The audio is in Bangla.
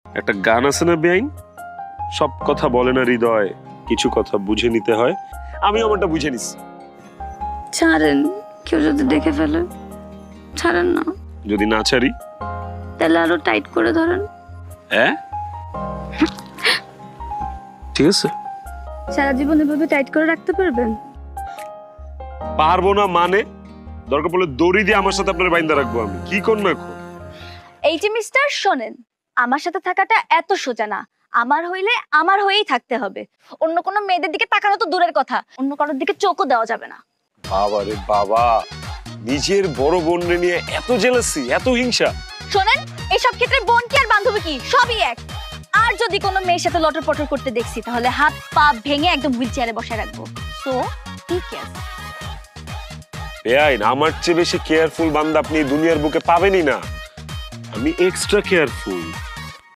একটা গান আছে না বেআইন, সব কথা বলে না হৃদয়, কিছু কথা বুঝে নিতে হয়। আমি আমারটা বুঝে নিচ্ছি। ছাড়েন, কেউ যদি দেখে ফেলে। ছাড়েন না। যদি না ছাড়ি তাহলে আরো টাইট করে ধরেন। হ্যাঁ ঠিক আছে। সারা জীবন এভাবে টাইট করে রাখতে পারবেন? পারবো না মানে? দরকার পড়লে দড়ি দিয়ে আমার সাথে আপনার বাইন্দা রাখবো। আমি কি করব এখন? এই যে মিস্টার শোনেন, আমার সাথে থাকাটা এত সোজা না। আমার হইলে আমার হয়েই থাকতে হবে। অন্য কোনো মেয়েদের দিকে তাকানো তো দূরের কথা, অন্য কারোর দিকে চোখও দেওয়া যাবে না। বাবা রে বাবা, নিজের বড় বোনরে নিয়ে এত জেলাসি, এত হিংসা। শোনেন, এইসব ক্ষেত্রে বোন কি আর বান্ধবী কি সবই এক। আর যদি কোনো মেয়ের সাথে লটর পটর করতে দেখছি তাহলে হাত পা ভেঙে একদম হুইল চেয়ারে বসায় রাখবো। So take care. বেআইন, আমার চেয়ে বেশি কেয়ারফুল বান্দা আপনি দুনিয়ার বুকে পাবেনই না। আমি এক্সট্রা কেয়ারফুল।